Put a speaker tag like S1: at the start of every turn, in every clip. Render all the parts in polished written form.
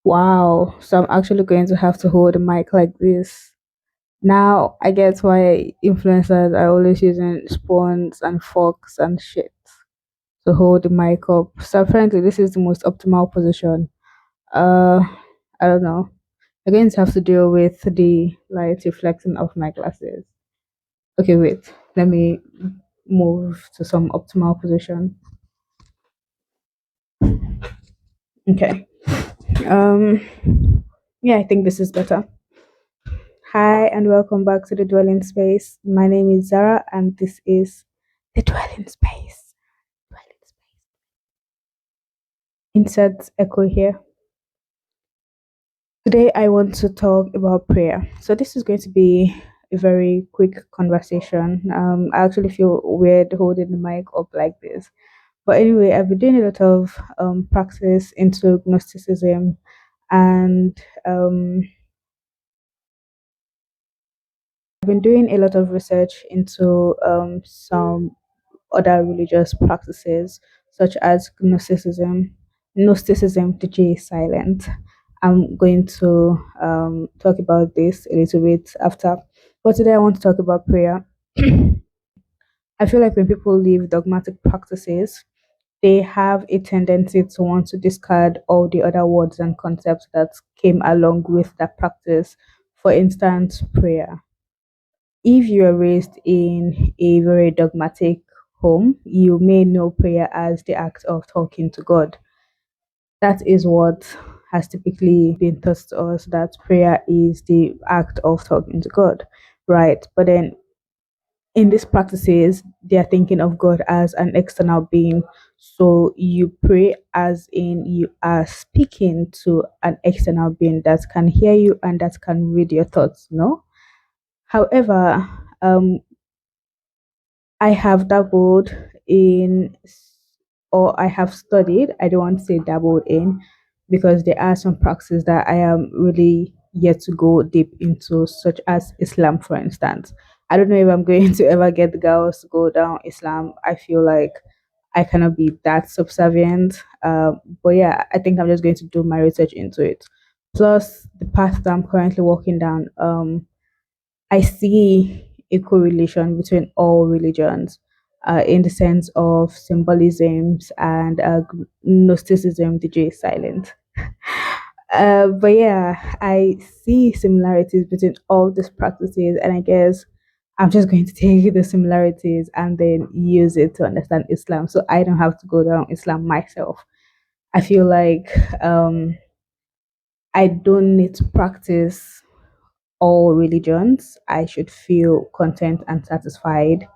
S1: Wow, so I'm actually going to have to hold a mic like this. Now I get why influencers are always using spoons and forks and shit to hold the mic up. So apparently this is the most optimal position. Uh I don't know. I'm going to have to deal with the light reflecting off my glasses. Okay, wait. Let me move to some optimal position. Okay. Um yeah, I think this is better. Hi, and welcome back to the Dwelling Space. My name is Zara, and this is the Dwelling Space. Dwelling Space. Insert echo here. Today, I want to talk about prayer. So, this is going to be a very quick conversation. I actually feel weird holding the mic up like this. But anyway, I've been doing a lot of practice into Gnosticism, and I've been doing a lot of research into some other religious practices such as Gnosticism. Gnosticism, the J is silent. I'm going to talk about this a little bit after. But today I want to talk about prayer. I feel like when people leave dogmatic practices, they have a tendency to want to discard all the other words and concepts that came along with that practice. For instance, prayer. If you are raised in a very dogmatic home, you may know prayer as the act of talking to God. That is what has typically been taught to us, that prayer is the act of talking to God, right? But then in these practices, they are thinking of God as an external being. So you pray as in you are speaking to an external being that can hear you and that can read your thoughts, no? However, I have dabbled in, or I have studied, I don't want to say dabbled in, because there are some practices that I am really yet to go deep into, such as Islam, for instance. I don't know if I'm going to ever get the girls to go down Islam. I feel like I cannot be that subservient. But yeah, I think I'm just going to do my research into it. Plus, the path that I'm currently walking down, I see a correlation between all religions in the sense of symbolisms and Gnosticism, the J is silent. But yeah, I see similarities between all these practices, and I guess I'm just going to take the similarities and then use it to understand Islam so I don't have to go down Islam myself. I feel like I don't need to practice all religions. I should feel content and satisfied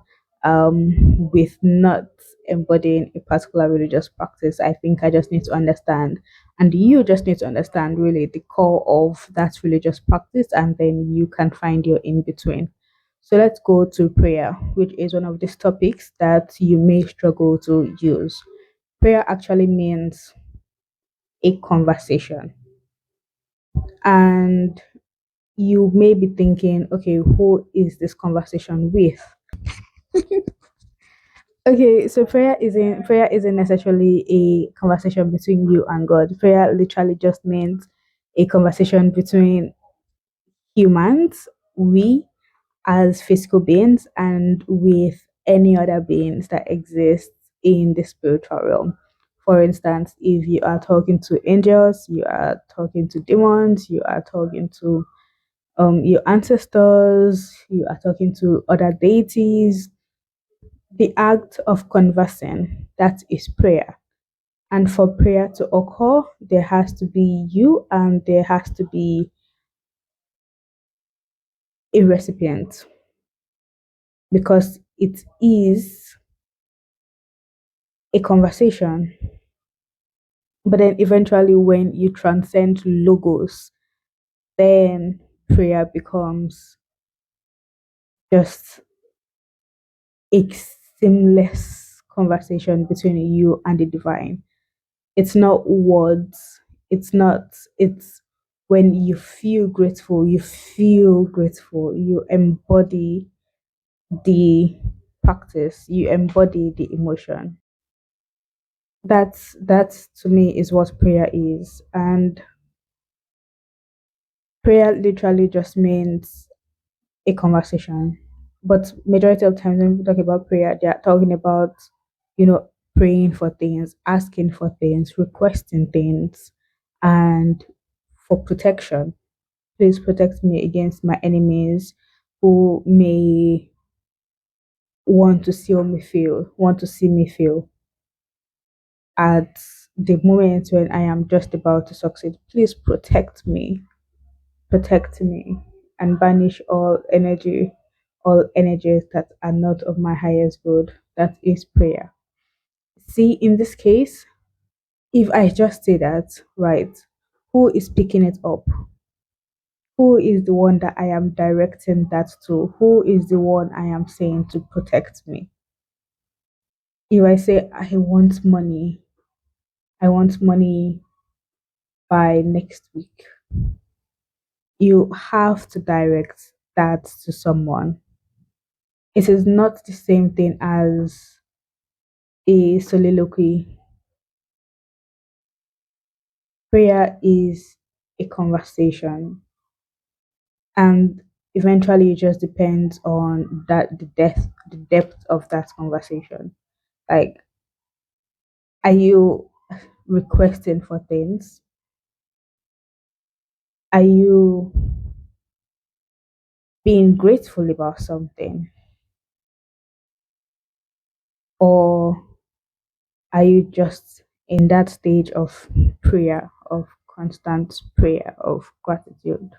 S1: with not embodying a particular religious practice. I think I just need to understand, and you just need to understand really the core of that religious practice, and then you can find your in between. So let's go to prayer, which is one of these topics that you may struggle to use. Prayer actually means a conversation. And you may be thinking, okay, who is this conversation with? Okay, so prayer isn't necessarily a conversation between you and God. Prayer literally just means a conversation between humans, we as physical beings, and with any other beings that exist in the spiritual realm. For instance, if you are talking to angels, you are talking to demons, you are talking to your ancestors, you are talking to other deities. The act of conversing, that is prayer. And for prayer to occur, there has to be you and there has to be a recipient, because it is a conversation. But then eventually, when you transcend logos, then prayer becomes just a seamless conversation between you and the divine. It's not words, it's when you feel grateful, you embody the practice, you embody the emotion. That's to me is what prayer is. And Prayer literally just means a conversation. But majority of times when people talk about prayer, they are talking about, you know, praying for things, asking for things, requesting things, and for protection. Please protect me against my enemies who may want to see me fail at the moment when I am just about to succeed. Please protect me, and banish all energies that are not of my highest good. That is prayer. See, in this case, if I just say that, right, who is picking it up? Who is the one that I am directing that to? Who is the one I am saying to protect me? If I say I want money by next week, you have to direct that to someone. It is not the same thing as a soliloquy. Prayer is a conversation, and eventually it just depends on the depth of that conversation. Like, are you requesting for things? Are you being grateful about something? Or are you just in that stage of prayer, of constant prayer, of gratitude?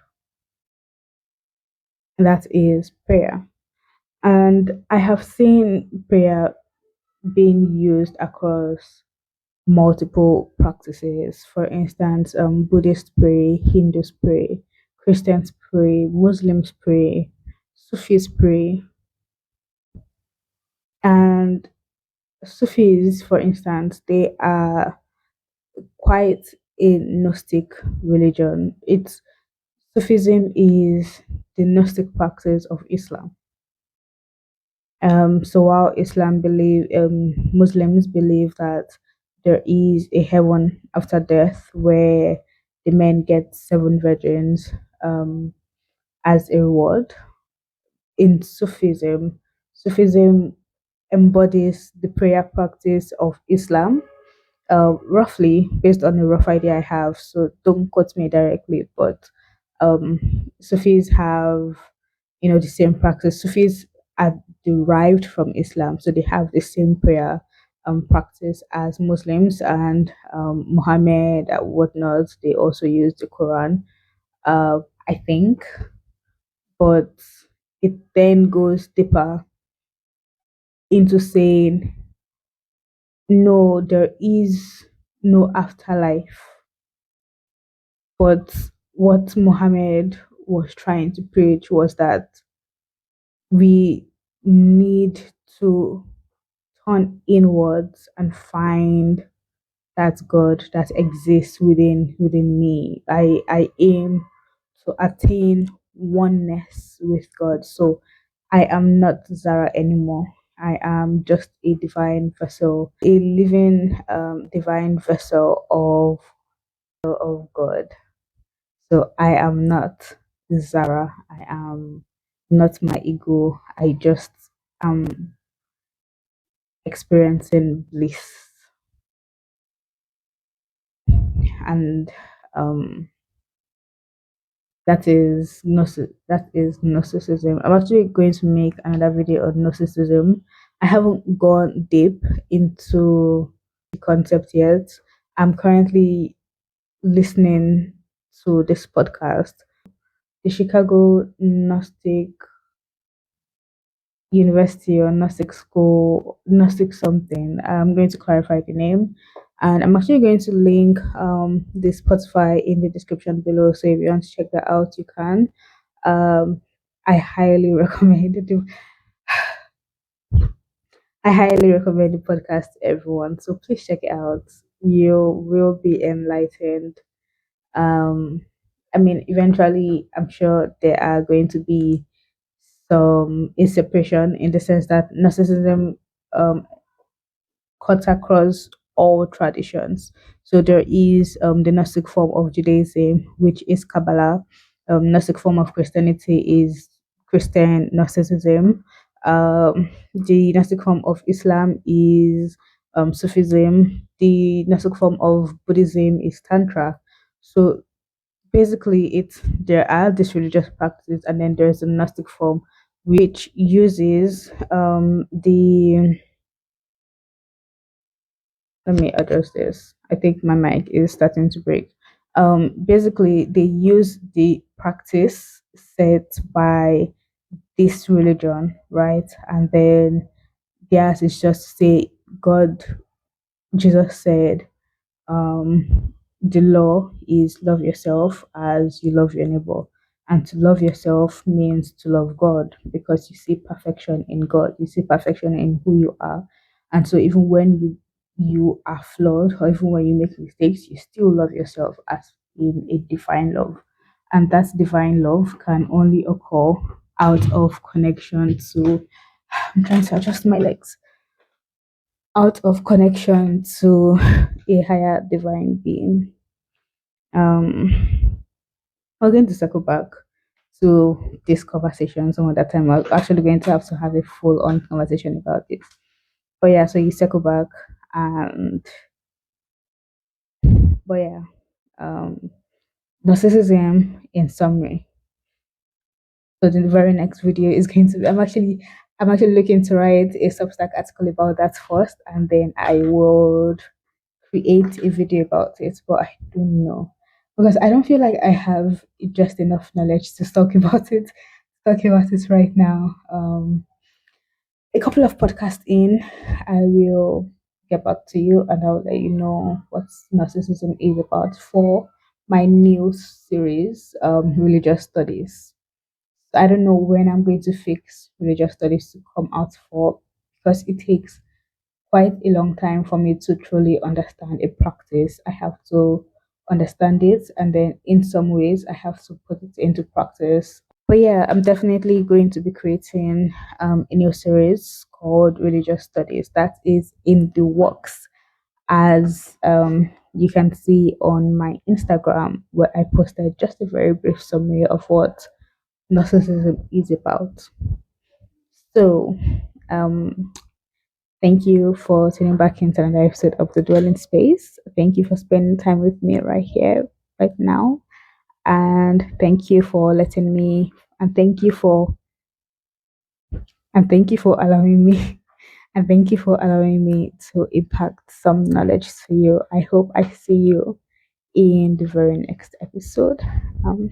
S1: That is prayer. And I have seen prayer being used across multiple practices. For instance, Buddhists pray, Hindus pray, Christians pray, Muslims pray, Sufis pray, and Sufis, for instance, they are quite a Gnostic religion. It's Sufism is the Gnostic practice of Islam. So while Muslims believe that there is a heaven after death where the men get seven virgins as a reward. In Sufism embodies the prayer practice of Islam, roughly based on a rough idea I have. So don't quote me directly, but Sufis have, the same practice. Sufis are derived from Islam, so they have the same prayer practice as Muslims, and Muhammad and whatnot. They also use the Quran, I think, but it then goes deeper into saying no, there is no afterlife. But what Muhammad was trying to preach was that we need to turn inwards and find that God that exists within me. I aim to attain oneness with God. So I am not Zara anymore. I am just a divine vessel, a living divine vessel of God. So I am not Zara. I am not my ego. I just am experiencing bliss, and um, that is Gnosticism. I'm actually going to make another video on Gnosticism. I haven't gone deep into the concept yet. I'm currently listening to this podcast, the Chicago Gnostic University or Gnostic School, Gnostic something. I'm going to clarify the name, and I'm actually going to link the Spotify in the description below. So if you want to check that out, you can. Um, I highly recommend it. I highly recommend the podcast to everyone. So please check it out. You will be enlightened. Um, I mean, eventually, I'm sure there are going to be some separation in the sense that narcissism um, cuts across all traditions. So there is the Gnostic form of Judaism, which is Kabbalah. Gnostic form of Christianity is Christian Gnosticism. The Gnostic form of Islam is Sufism. The Gnostic form of Buddhism is Tantra. So basically, it's there are these religious practices, and then there's a Gnostic form which uses the let me address this. I think my mic is starting to break. Basically, they use the practice set by this religion, right? And then theirs is just to say, God, Jesus said, the law is love yourself as you love your neighbor. And to love yourself means to love God because you see perfection in God. You see perfection in who you are. And so even when you are flawed or even when you make mistakes, you still love yourself as in a divine love. And that divine love can only occur out of connection to I'm trying to adjust my legs out of connection to a higher divine being. Um, we're going to circle back to this conversation some other time. We're actually going to have to have a full on conversation about it. But yeah, so you circle back and but yeah, um, narcissism in summary. So the very next video is going to be I'm actually looking to write a Substack article about that first, and then I would create a video about it, but I don't know because I don't feel like I have just enough knowledge to talk about it. Talk about it right now. A couple of podcasts in, I will get back to you and I'll let you know what narcissism is about for my new series, religious studies. I don't know when I'm going to fix religious studies to come out for because it takes quite a long time for me to truly understand a practice. I have to understand it, and then in some ways, I have to put it into practice. But yeah, I'm definitely going to be creating a new series called Religious Studies that is in the works. As you can see on my Instagram, where I posted just a very brief summary of what narcissism is about. So, um, thank you for tuning back into another episode of The Dwelling Space. Thank you for spending time with me right here, right now. And thank you for letting me, and thank you for allowing me, and thank you for allowing me to impact some knowledge to you. I hope I see you in the very next episode. Um,